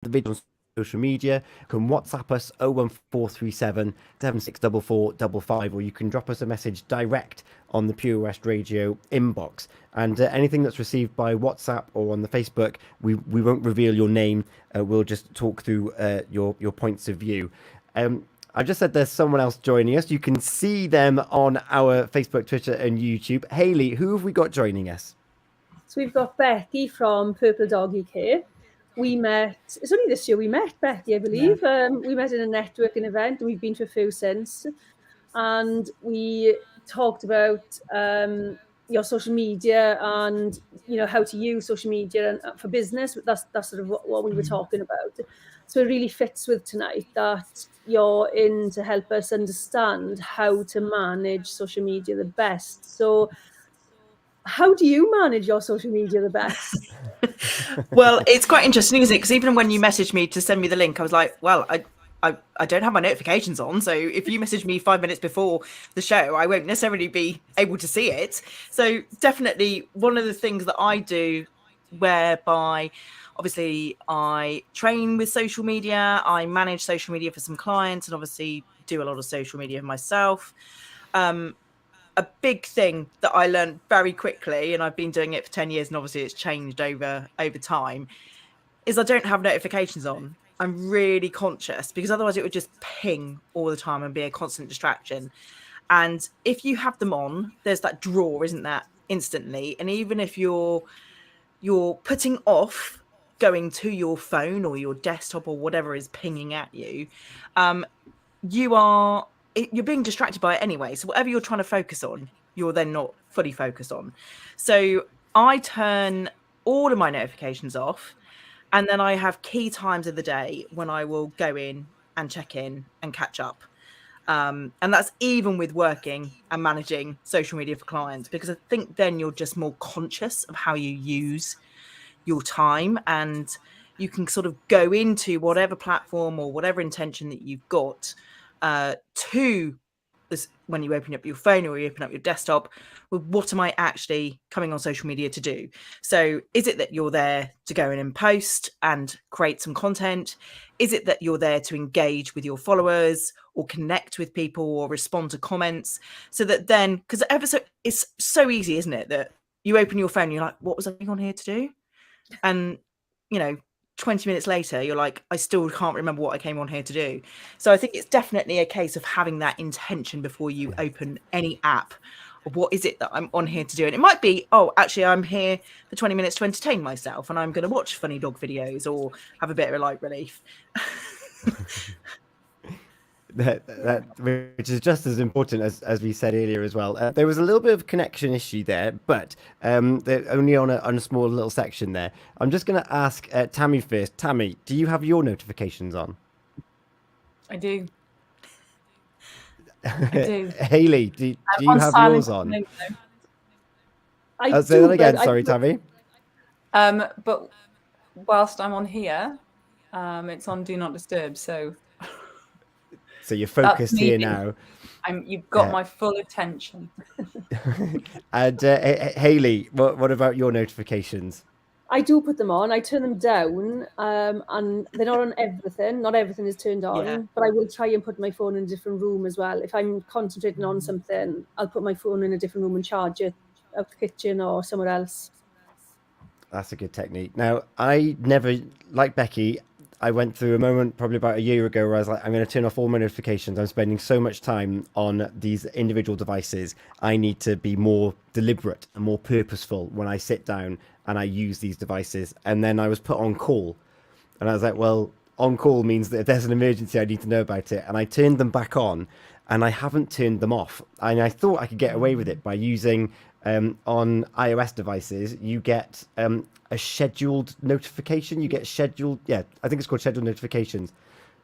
the video on social media, you can WhatsApp us 01437 764455, or you can drop us a message direct on the Pure West Radio inbox. And anything that's received by WhatsApp or on the Facebook, we won't reveal your name. We'll just talk through your points of view. I've just said there's someone else joining us. You can see them on our Facebook, Twitter, and YouTube. Hayley, who have we got joining us? So we've got Becky from Purple Dog UK. We met, it's only this year we met, Becky, I believe. Yeah. We met in a networking event, and we've been to a few since. And we talked about your social media and, you know, how to use social media and for business. That's sort of what we were talking about. So it really fits with tonight that you're in to help us understand how to manage social media the best. So how do you manage your social media the best? Well, it's quite interesting, isn't it? Because even when you messaged me to send me the link, I was like, well, I don't have my notifications on. So if you message me 5 minutes before the show, I won't necessarily be able to see it. So definitely one of the things that I do, whereby obviously I train with social media, I manage social media for some clients, and obviously do a lot of social media myself. A big thing that I learned very quickly, and I've been doing it for 10 years, and obviously it's changed over time, is I don't have notifications on. I'm really conscious, because otherwise it would just ping all the time and be a constant distraction. And if you have them on, there's that draw, isn't that, instantly? And even if you're putting off going to your phone or your desktop or whatever is pinging at you, you're being distracted by it anyway. So whatever you're trying to focus on, you're then not fully focused on. So I turn all of my notifications off, and then I have key times of the day when I will go in and check in and catch up. And that's even with working and managing social media for clients, because I think then you're just more conscious of how you use your time, and you can sort of go into whatever platform or whatever intention that you've got to this, when you open up your phone or you open up your desktop, with what am I actually coming on social media to do? So is it that you're there to go in and post and create some content? Is it that you're there to engage with your followers or connect with people or respond to comments? So that then, because it's so easy, isn't it, that you open your phone and you're like, what was I on here to do? And, you know, 20 minutes later, you're like, I still can't remember what I came on here to do. So I think it's definitely a case of having that intention before you open any app. What is it that I'm on here to do? And it might be, oh, actually, I'm here for 20 minutes to entertain myself, and I'm going to watch funny dog videos or have a bit of a light relief. Which is just as important as we said earlier as well. There was a little bit of connection issue there, but they're only on a small little section there. I'm just going to ask Tammy first. Tammy, do you have your notifications on? I do. I do. Hayley, do you have yours on? I say that again. Sorry, Tammy. But whilst I'm on here, it's on Do Not Disturb. So you're focused here now. You've got my full attention. And Hayley, what about your notifications? I do put them on. I turn them down, and they're not on everything. Not everything is turned on, but I will try and put my phone in a different room as well. If I'm concentrating on something, I'll put my phone in a different room and charge it out the kitchen or somewhere else. That's a good technique. Now, I never, like Becky, I went through a moment probably about a year ago where I was like, I'm going to turn off all my notifications. I'm spending so much time on these individual devices. I need to be more deliberate and more purposeful when I sit down and I use these devices. And then I was put on call. And I was like, well, on call means that if there's an emergency, I need to know about it. And I turned them back on, and I haven't turned them off. And I thought I could get away with it by using, on iOS devices, you get a scheduled notification. You get scheduled, I think it's called scheduled notifications.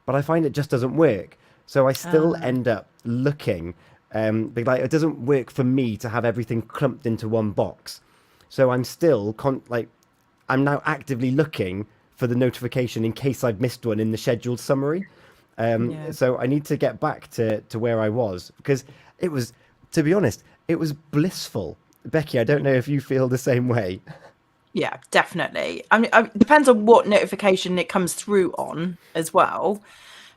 But I find it just doesn't work. So I still end up looking, like it doesn't work for me to have everything clumped into one box. So I'm still I'm now actively looking for the notification in case I've missed one in the scheduled summary. So I need to get back to where I was, because it was, to be honest, it was blissful. Becky, I don't know if you feel the same way. Yeah, definitely. I mean, it depends on what notification it comes through on as well,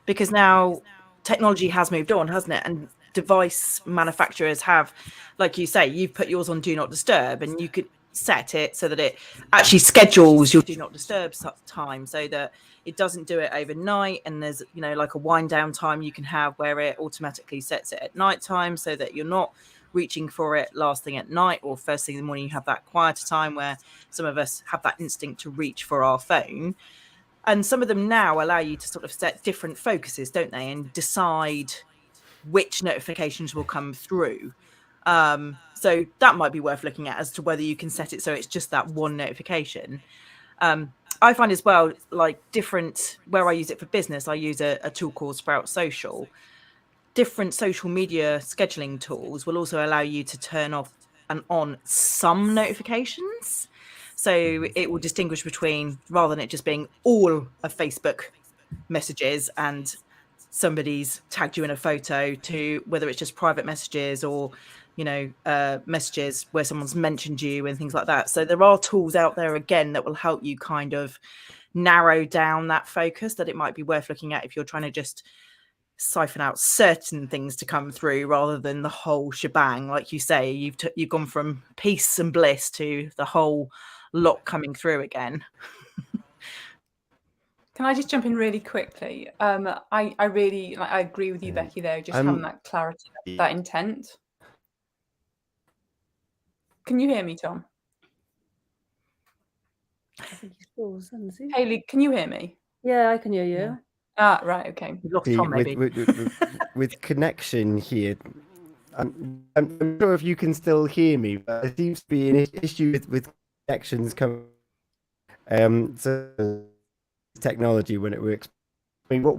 because now technology has moved on, hasn't it? And device manufacturers have, like you say, you've put yours on Do Not Disturb, and you could set it so that it actually schedules your Do Not Disturb time, so that it doesn't do it overnight. And there's, you know, like a wind down time you can have where it automatically sets it at night time, so that you're not reaching for it last thing at night or first thing in the morning. You have that quieter time where some of us have that instinct to reach for our phone. And some of them now allow you to sort of set different focuses, don't they, and decide which notifications will come through. So that might be worth looking at as to whether you can set it so it's just that one notification. I find as well, like different, where I use it for business, I use a tool called Sprout Social. Different social media scheduling tools will also allow you to turn off and on some notifications. So it will distinguish between, rather than it just being all of Facebook messages and somebody's tagged you in a photo, to whether it's just private messages or, you know, messages where someone's mentioned you and things like that. So there are tools out there, again, that will help you kind of narrow down that focus, that it might be worth looking at if you're trying to just siphon out certain things to come through rather than the whole shebang. Like you say, you've gone from peace and bliss to the whole lot coming through again. Can I just jump in really quickly? I really I agree with you, Becky, there, just having that clarity, that intent. Can you hear me, Tom? I think he's frozen, is he? Hayley, can you hear me? Yeah, I can hear you. Ah, right, okay. Tom, maybe. With connection here, I'm not sure if you can still hear me, but there seems to be an issue with connections coming. So technology when it works. I mean, what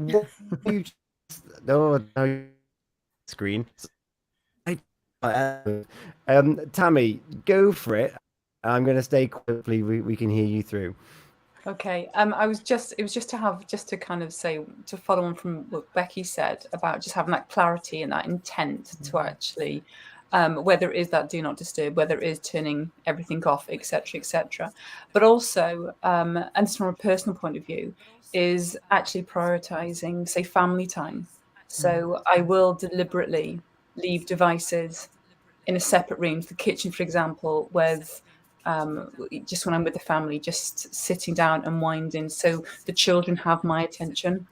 you just, no screen. Tammy, go for it. I'm going to stay quickly. We can hear you through. Okay. It was just to kind of say, to follow on from what Becky said about just having that clarity and that intent to actually, whether it is that do not disturb, whether it is turning everything off, etc., but also, and just from a personal point of view, is actually prioritizing, say, family time. So I will deliberately leave devices in a separate room, the kitchen, for example, with just when I'm with the family, just sitting down and winding, so the children have my attention.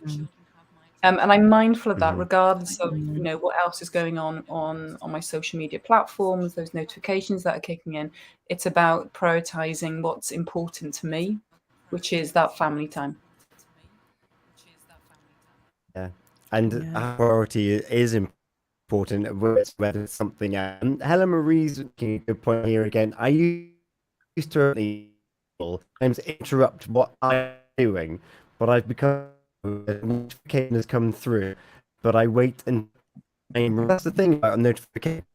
And I'm mindful of that, regardless of what else is going on my social media platforms, those notifications that are kicking in. It's about prioritizing what's important to me, which is that family time. Yeah, and priority is important, whether it's something. Helen Marie's making a good point here again. I used to sometimes interrupt what I'm doing, but I've become a notification has come through, but I wait and that's the thing about a notification.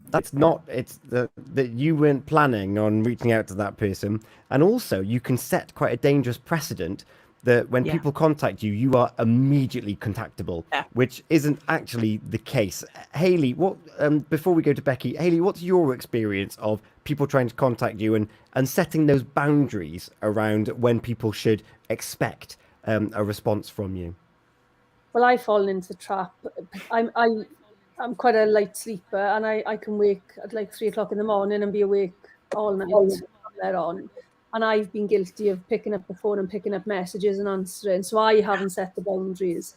That's not, it's that you weren't planning on reaching out to that person, and also you can set quite a dangerous precedent that when people contact you, you are immediately contactable, which isn't actually the case. Hayley, what before we go to Becky, Hayley, what's your experience of people trying to contact you and setting those boundaries around when people should expect a response from you? Well, I've fallen into the trap. I'm quite a light sleeper, and I can wake at like 3 o'clock in the morning and be awake all night from there on. And I've been guilty of picking up the phone and picking up messages and answering. So I haven't set the boundaries.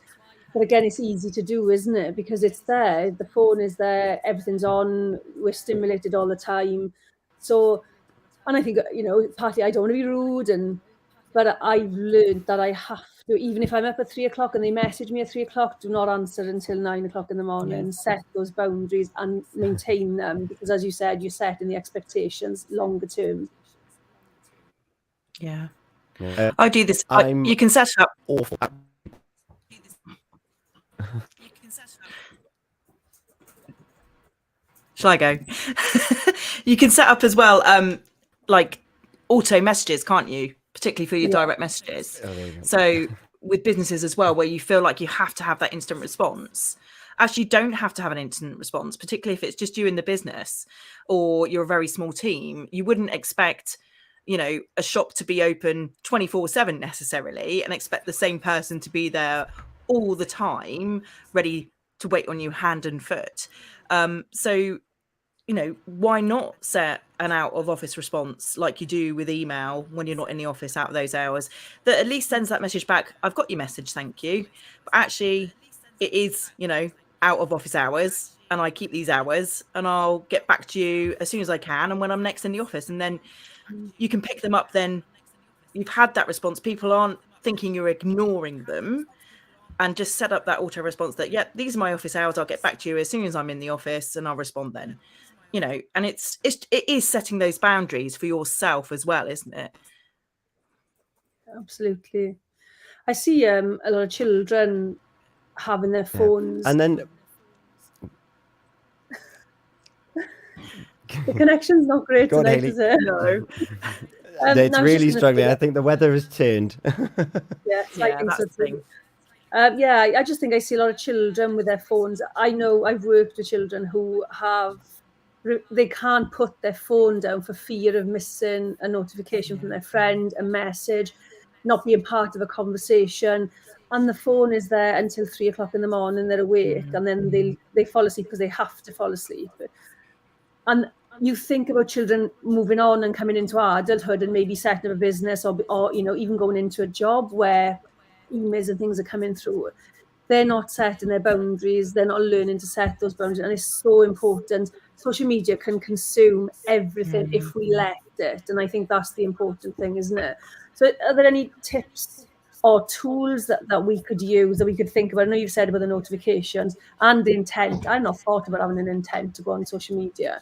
But again, it's easy to do, isn't it? Because it's there. The phone is there. Everything's on. We're stimulated all the time. So, and I think, partly I don't want to be rude, but I've learned that I have to, even if I'm up at 3 o'clock and they message me at 3 o'clock, do not answer until 9 o'clock in the morning. Set those boundaries and maintain them. Because as you said, you're setting the expectations longer term. Yeah. I do this. You can set it up. Awful. Shall I go? You can set up as well, like auto messages, can't you? Particularly for your direct messages. So with businesses as well, where you feel like you have to have that instant response, Actually, you don't have to have an instant response, particularly if it's just you in the business or you're a very small team. You wouldn't expect, you know, a shop to be open 24/7 necessarily and expect the same person to be there all the time, ready to wait on you hand and foot. So, you know, why not set an out of office response like you do with email when you're not in the office out of those hours, that at least sends that message back, I've got your message, thank you. But actually, it is, you know, out of office hours, and I keep these hours, and I'll get back to you as soon as I can and when I'm next in the office. And then you can pick them up. Then you've had that response. People aren't thinking you're ignoring them, and just set up that auto response that, yeah, these are my office hours. I'll get back to you as soon as I'm in the office, and I'll respond then. You know, and it is setting those boundaries for yourself as well, isn't it? Absolutely. I see a lot of children having their phones. And then The connection's not great Go on, tonight, Hayley. is it? No. it's no, I was really just gonna struggling. say- I think the weather has turned. Yeah, Yeah, that's the thing. I just think I see a lot of children with their phones. I know I've worked with children who they can't put their phone down for fear of missing a notification from their friend, a message, not being part of a conversation. And the phone is there until 3 o'clock in the morning, they're awake, and then they fall asleep because they have to fall asleep. And you think about children moving on and coming into adulthood and maybe setting up a business or you know, even going into a job where emails and things are coming through. They're not setting their boundaries. They're not learning to set those boundaries. And it's so important. Social media can consume everything if we let it. And I think that's the important thing, isn't it? So are there any tips or tools that we could use, that we could think about? I know you've said about the notifications and the intent. I've not thought about having an intent to go on social media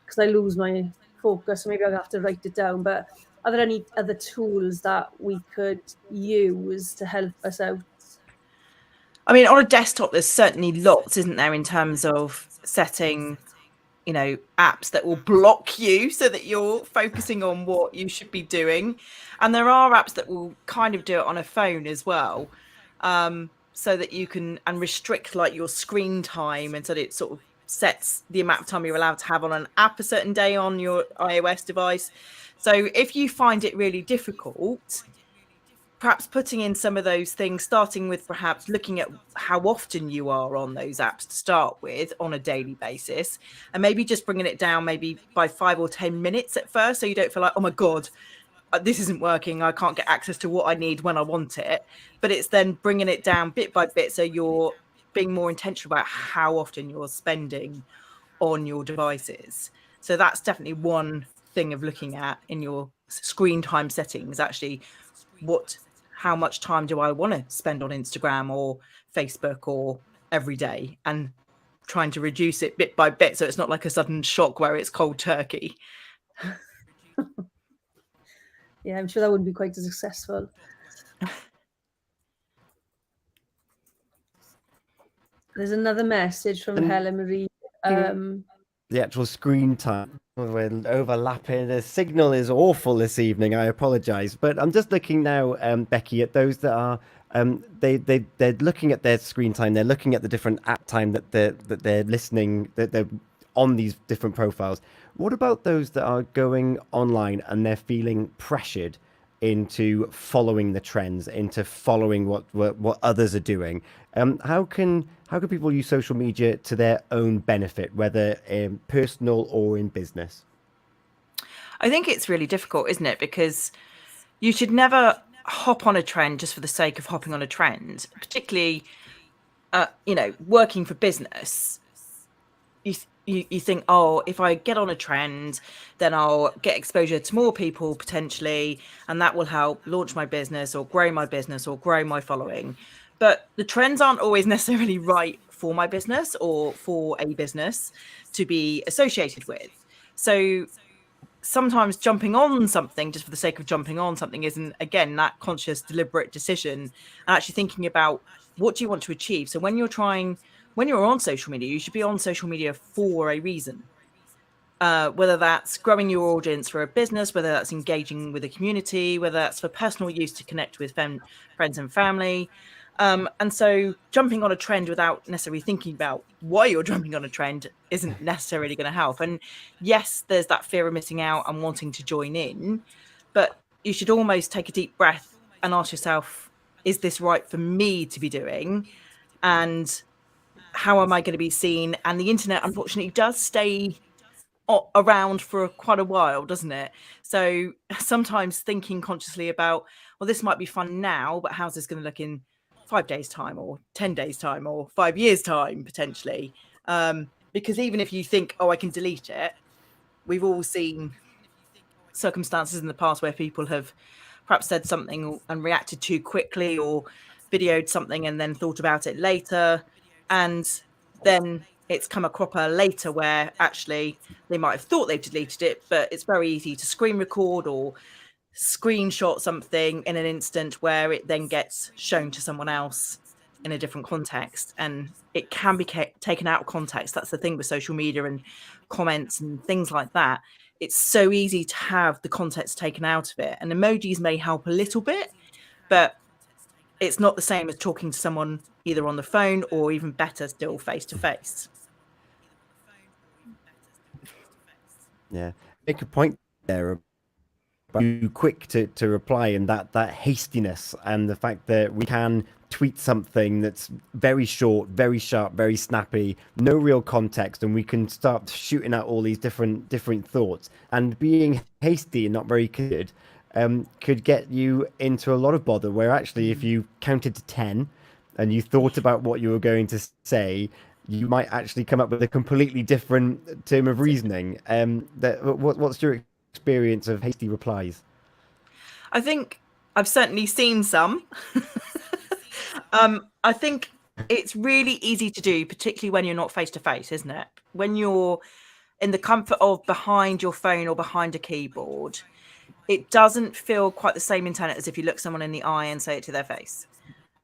because I lose my focus. So maybe I'll have to write it down. But are there any other tools that we could use to help us out? I mean, on a desktop, there's certainly lots, isn't there, in terms of setting, you know, apps that will block you so that you're focusing on what you should be doing. And there are apps that will kind of do it on a phone as well, so that you can restrict like your screen time, and so that it sort of sets the amount of time you're allowed to have on an app a certain day on your iOS device. So if you find it really difficult, perhaps putting in some of those things, starting with perhaps looking at how often you are on those apps to start with on a daily basis, and maybe just bringing it down maybe by 5 or 10 minutes at first, so you don't feel like, oh my God, this isn't working, I can't get access to what I need when I want it. But it's then bringing it down bit by bit, so you're being more intentional about how often you're spending on your devices. So that's definitely one thing of looking at in your screen time settings. Actually, how much time do I want to spend on Instagram or Facebook or every day, and trying to reduce it bit by bit, so it's not like a sudden shock where it's cold turkey. Yeah, I'm sure that wouldn't be quite as successful. There's another message from Helen Marie. The actual screen time, we're overlapping. The signal is awful this evening. I apologize, but I'm just looking now, Becky, at those that are they're looking at their screen time. They're looking at the different app time that they're listening, that they're on these different profiles. What about those that are going online and they're feeling pressured into following the trends, into following what others are doing? How can people use social media to their own benefit, whether in personal or in business? I think it's really difficult, isn't it? Because you should never hop on a trend just for the sake of hopping on a trend, particularly, you know, working for business. You think, oh, if I get on a trend, then I'll get exposure to more people potentially, and that will help launch my business or grow my business or grow my following. But the trends aren't always necessarily right for my business or for a business to be associated with. So sometimes jumping on something just for the sake of jumping on something isn't, again, that conscious, deliberate decision, and actually thinking about what do you want to achieve. So when you're on social media, you should be on social media for a reason. whether that's growing your audience for a business, whether that's engaging with a community, whether that's for personal use to connect with friends and family. And so jumping on a trend without necessarily thinking about why you're jumping on a trend isn't necessarily going to help. And yes, there's that fear of missing out and wanting to join in, but you should almost take a deep breath and ask yourself, is this right for me to be doing? And how am I going to be seen? And the internet, unfortunately, does stay around for quite a while, doesn't it? So sometimes thinking consciously about, well, this might be fun now, but how's this going to look in 5 days time or 10 days time or 5 years time potentially? Because even if you think, oh, I can delete it, we've all seen circumstances in the past where people have perhaps said something and reacted too quickly, or videoed something and then thought about it later, and then it's come a cropper later where actually they might have thought they've deleted it, but it's very easy to screen record or screenshot something in an instant where it then gets shown to someone else in a different context, and it can be taken out of context. That's the thing with social media and comments and things like that. It's so easy to have the context taken out of it, and emojis may help a little bit, but it's not the same as talking to someone either on the phone or even better still face to face. Yeah, make a point there about you quick to reply, and that hastiness, and the fact that we can tweet something that's very short, very sharp, very snappy, no real context, and we can start shooting out all these different thoughts. And being hasty and not very good could get you into a lot of bother, where actually if you counted to 10 and you thought about what you were going to say, you might actually come up with a completely different term of reasoning. What's your experience of hasty replies? I think I've certainly seen some. I think it's really easy to do, particularly when you're not face to face, isn't it? When you're in the comfort of behind your phone or behind a keyboard, it doesn't feel quite the same internet as if you look someone in the eye and say it to their face,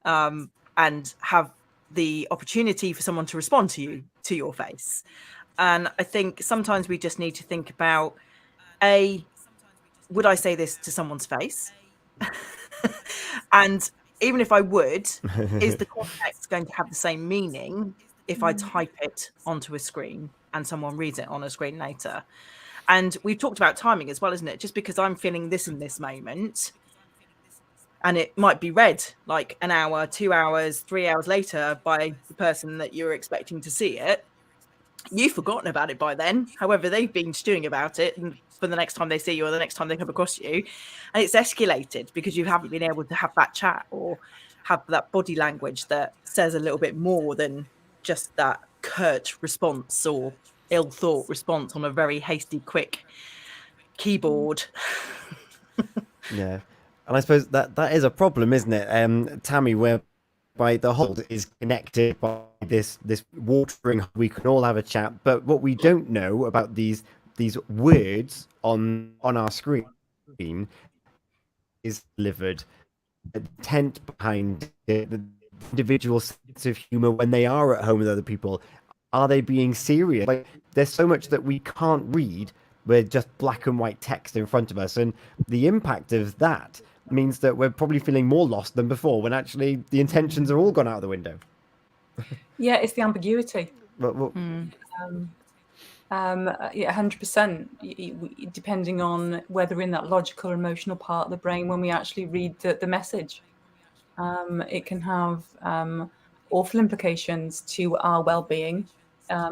and have the opportunity for someone to respond to you, to your face. And I think sometimes we just need to think about, would I say this to someone's face? And even if I would, is the context going to have the same meaning if I type it onto a screen and someone reads it on a screen later? And we've talked about timing as well, isn't it? Just because I'm feeling this in this moment, and it might be read like an hour, 2 hours, 3 hours later by the person that you're expecting to see it, you've forgotten about it by then. However, they've been stewing about it, and for the next time they see you or the next time they come across you, and it's escalated because you haven't been able to have that chat or have that body language that says a little bit more than just that curt response or ill-thought response on a very hasty, quick keyboard. Yeah, and I suppose that is a problem, isn't it, Tammy, whereby the hold is connected by this watering. We can all have a chat, but what we don't know about these words on our screen is delivered, the intent behind it, the individual sense of humor when they are at home with other people. Are they being serious? Like, there's so much that we can't read with just black and white text in front of us, and the impact of that means that we're probably feeling more lost than before, when actually the intentions are all gone out of the window. Yeah, it's the ambiguity. Yeah, 100%. Depending on whether we're in that logical or emotional part of the brain when we actually read the message, it can have awful implications to our well-being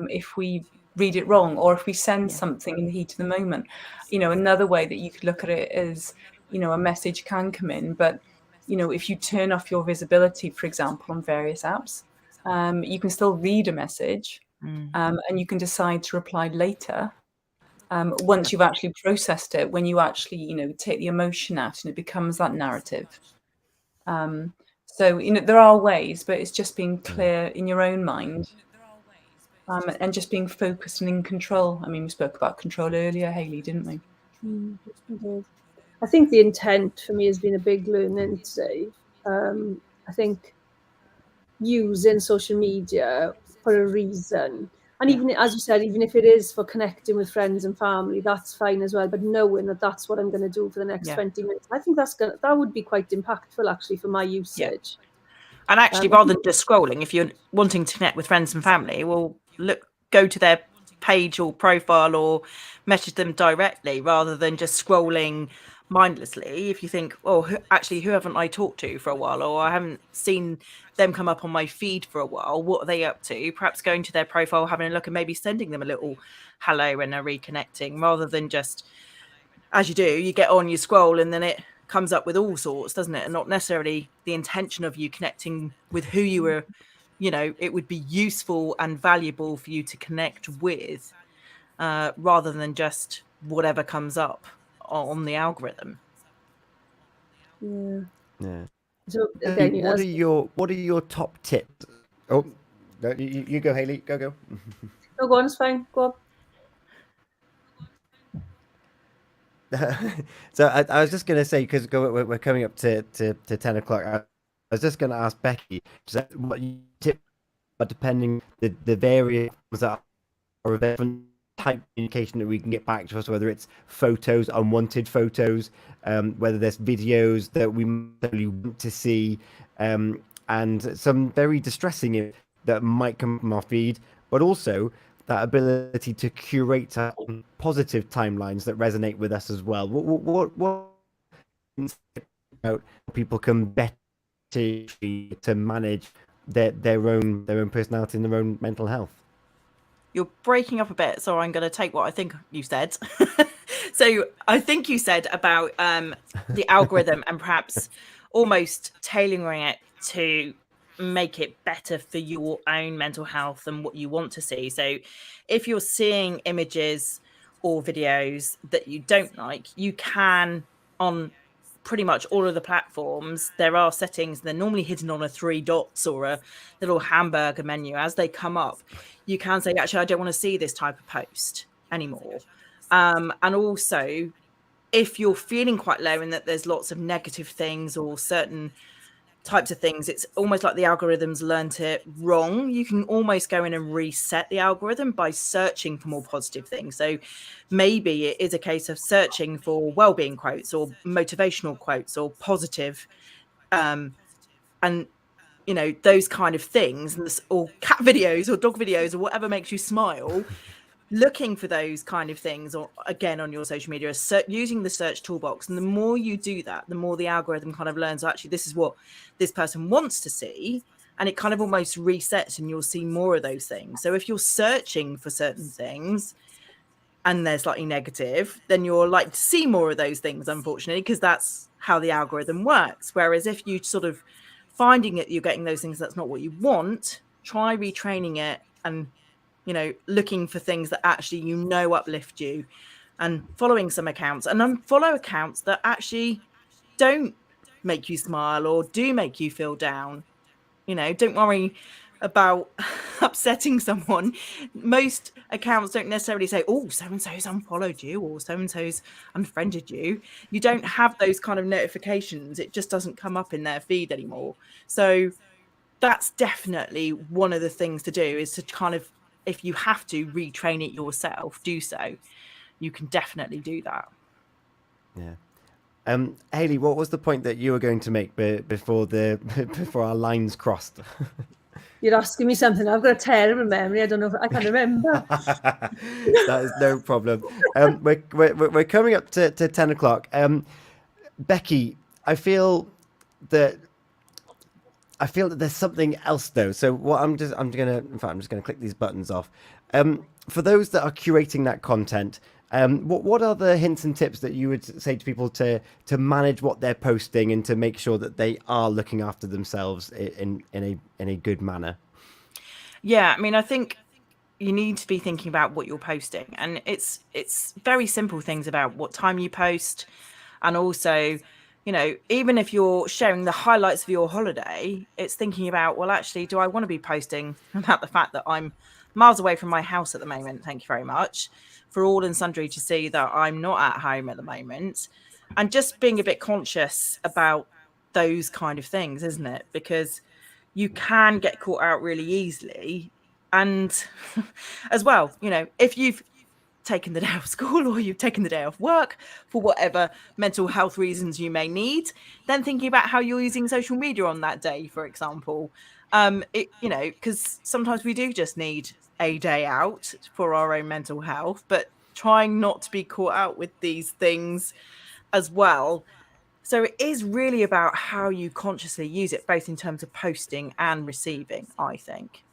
if we read it wrong, or if we send something in the heat of the moment. Another way that you could look at it is, a message can come in, but if you turn off your visibility, for example, on various apps, you can still read a message. And you can decide to reply later, once you've actually processed it, when you actually, take the emotion out and it becomes that narrative. So, there are ways, but it's just being clear in your own mind, and just being focused and in control. I mean, we spoke about control earlier, Hayley, didn't we? I think the intent for me has been a big learning today. I think using social media for a reason, And even, as you said, even if it is for connecting with friends and family, that's fine as well. But knowing that that's what I'm going to do for the next 20 minutes, I think that would be quite impactful, actually, for my usage. And actually, rather than just scrolling, if you're wanting to connect with friends and family, well, go to their page or profile or message them directly rather than just scrolling mindlessly. If you think, oh, who haven't I talked to for a while, or I haven't seen them come up on my feed for a while, what are they up to? Perhaps going to their profile, having a look, and maybe sending them a little hello and a reconnecting, rather than just, as you do, you get on, you scroll, and then it comes up with all sorts, doesn't it? And not necessarily the intention of you connecting with who you were, it would be useful and valuable for you to connect with, rather than just whatever comes up on the algorithm. Yeah. So again, what are your top tips? Oh, no, you go, Hayley. Go. No, go on, it's fine. Go on. So I was just going to say, because we're coming up to 10 o'clock. I was just going to ask Becky what you tip, but depending the various that are different type of communication that we can get back to us, whether it's photos, unwanted photos, whether there's videos that we really want to see, and some very distressing that might come from our feed, but also that ability to curate positive timelines that resonate with us as well. What people can better to manage their own personality and their own mental health? You're breaking up a bit, so I'm going to take what I think you said. So I think you said about the algorithm and perhaps almost tailoring it to make it better for your own mental health and what you want to see. So if you're seeing images or videos that you don't like, you can, on pretty much all of the platforms, there are settings. They're normally hidden on a 3 dots or a little hamburger menu. As they come up, you can say, actually, I don't want to see this type of post anymore. And also, if you're feeling quite low and that there's lots of negative things or certain types of things, it's almost like the algorithm's learned it wrong. You can almost go in and reset the algorithm by searching for more positive things. So maybe it is a case of searching for well-being quotes or motivational quotes or positive, and those kind of things, or cat videos or dog videos or whatever makes you smile. Looking for those kind of things, or again on your social media, using the search toolbox. And the more you do that, the more the algorithm kind of learns, actually, this is what this person wants to see. And it kind of almost resets and you'll see more of those things. So if you're searching for certain things and they're slightly negative, then you're likely to see more of those things, unfortunately, because that's how the algorithm works. Whereas if you sort of finding it, you're getting those things that's not what you want, try retraining it and looking for things that actually uplift you, and following some accounts and unfollow accounts that actually don't make you smile or do make you feel down. Don't worry about upsetting someone. Most accounts don't necessarily say, oh, so-and-so's unfollowed you or so-and-so's unfriended you. You don't have those kind of notifications. It just doesn't come up in their feed anymore. So that's definitely one of the things to do, is to kind of, if you have to retrain it yourself, do so. You can definitely do that. Yeah. Hayley, what was the point that you were going to make before our lines crossed? You're asking me something. I've got a terrible memory. I don't know. I can't remember. That is no problem. We're coming up to 10 o'clock. Becky, I feel that there's something else though. So what I'm just gonna click these buttons off. For those that are curating that content, what are the hints and tips that you would say to people to manage what they're posting and to make sure that they are looking after themselves in a good manner? Yeah, I mean, I think you need to be thinking about what you're posting, and it's very simple things about what time you post, and also, even if you're sharing the highlights of your holiday, it's thinking about, well, actually, do I want to be posting about the fact that I'm miles away from my house at the moment? Thank you very much. For all and sundry to see that I'm not at home at the moment. And just being a bit conscious about those kind of things, isn't it? Because you can get caught out really easily And as well, you know, if you've taken the day off school or you've taken the day off work for whatever mental health reasons you may need, then thinking about how you're using social media on that day, for example. You know, because sometimes we do just need a day out for our own mental health, but trying not to be caught out with these things as well. So it is really about how you consciously use it, both in terms of posting and receiving, I think.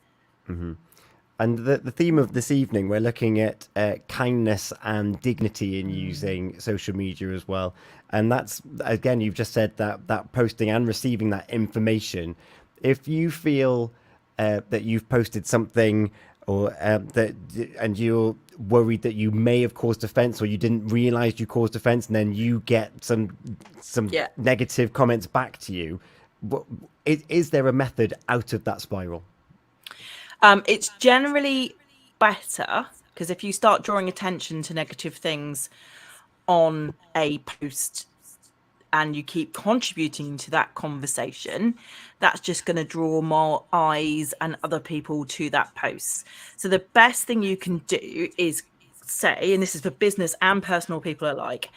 And the theme of this evening, we're looking at kindness and dignity in using social media as well. And that's, again, you've just said that posting and receiving that information. If you feel that you've posted something or and you're worried that you may have caused offence, or you didn't realise you caused offence, and then you get some negative comments back to you, is there a method out of that spiral? It's generally better, because if you start drawing attention to negative things on a post and you keep contributing to that conversation, that's just going to draw more eyes and other people to that post. So the best thing you can do is say, and this is for business and personal people alike,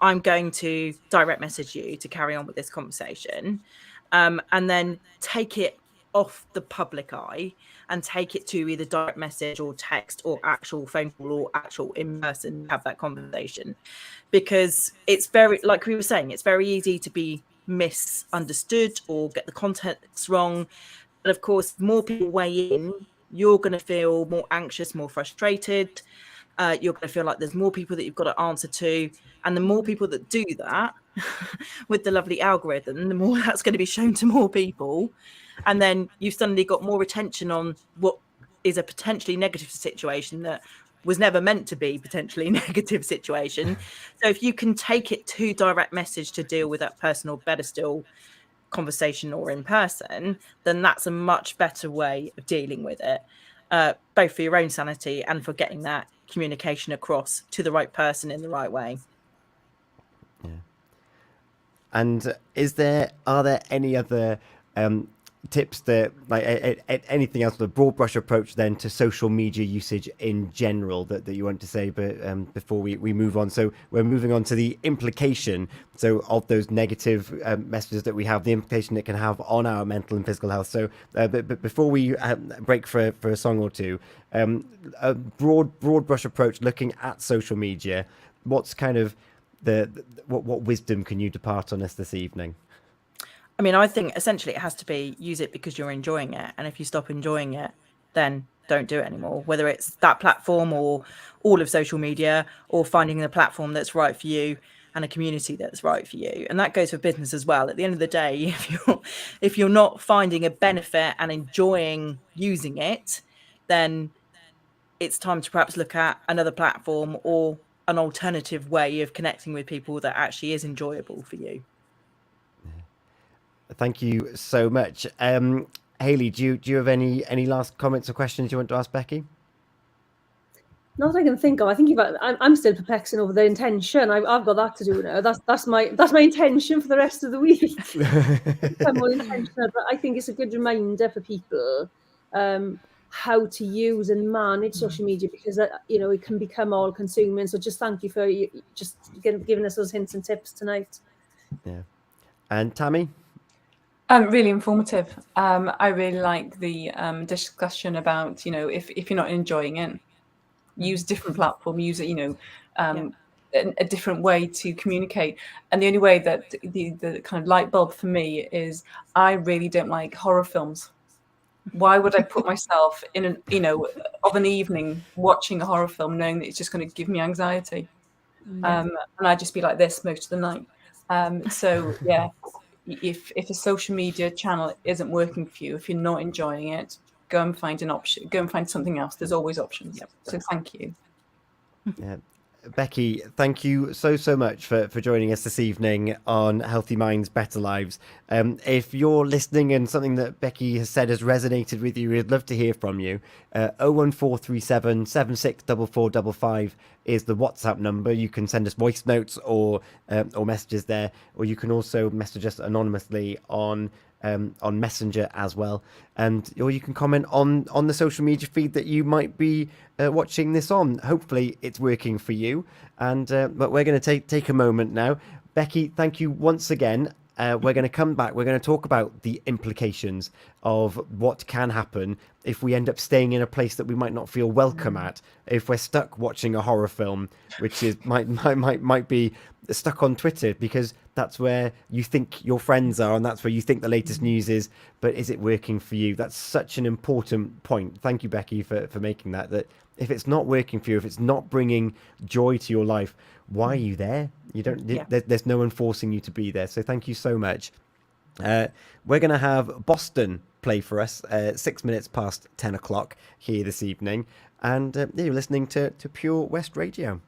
I'm going to direct message you to carry on with this conversation, and then take it off the public eye and take it to either direct message or text or actual phone call or actual in person, have that conversation. Because it's very, like we were saying, it's very easy to be misunderstood or get the context wrong. But of course, more people weigh in, you're going to feel more anxious, more frustrated. You're going to feel like there's more people that you've got to answer to. And the more people that do that with the lovely algorithm, the more that's going to be shown to more people. And then you've suddenly got more attention on what is a potentially negative situation that was never meant to be potentially negative situation. So if you can take it to direct message to deal with that person, or better still, conversation or in person, then that's a much better way of dealing with it, both for your own sanity and for getting that communication across to the right person in the right way. Yeah. And are there any other tips that, like, anything else, the broad brush approach then to social media usage in general that you want to say, but before we move on? So we're moving on to the implication, so of those negative messages that we have, the implication it can have on our mental and physical health. So but before we break for a song or two, a broad brush approach looking at social media, what's kind of what wisdom can you depart on us this evening? I mean, I think essentially it has to be use it because you're enjoying it. And if you stop enjoying it, then don't do it anymore, whether it's that platform or all of social media, or finding the platform that's right for you and a community that's right for you. And that goes for business as well. At the end of the day, if you're not finding a benefit and enjoying using it, then it's time to perhaps look at another platform or an alternative way of connecting with people that actually is enjoyable for you. Thank you so much. Hayley, do you have any last comments or questions you want to ask Becky? Not that I can think of. I think I'm still perplexing over the intention. I've got that to do now. That's my intention for the rest of the week. I'm more intentional, but I think it's a good reminder for people how to use and manage social media, because it can become all consuming. So just thank you for just giving us those hints and tips tonight. Yeah. And Tammy? Really informative. I really like the discussion about, if you're not enjoying it, use different platform, use it, a different way to communicate. And the only way that the kind of light bulb for me is, I really don't like horror films. Why would I put myself in of an evening watching a horror film knowing that it's just going to give me anxiety? And I'd just be like this most of the night. So yeah. If a social media channel isn't working for you, if you're not enjoying it, go and find an option. Go and find something else. There's always options. Yep. So thank you. Yeah. Becky, thank you so much for joining us this evening on Healthy Minds, Better Lives. If you're listening and something that Becky has said has resonated with you, we'd love to hear from you. 01437 764455 is the WhatsApp number. You can send us voice notes or messages there, or you can also message us anonymously on Messenger as well, or you can comment on the social media feed that you might be watching this on. Hopefully it's working for you, and but we're going to take a moment now. Becky, thank you once again. We're going to come back. We're going to talk about the implications of what can happen if we end up staying in a place that we might not feel welcome at. If we're stuck watching a horror film, which is might be stuck on Twitter because that's where you think your friends are and that's where you think the latest news is. But is it working for you? That's such an important point. Thank you, Becky, for making that. That if it's not working for you, if it's not bringing joy to your life, why are you there? You don't. Yeah. There's no one forcing you to be there. So thank you so much. We're going to have Boston play for us 6 minutes past 10 o'clock here this evening. And you're listening to Pure West Radio.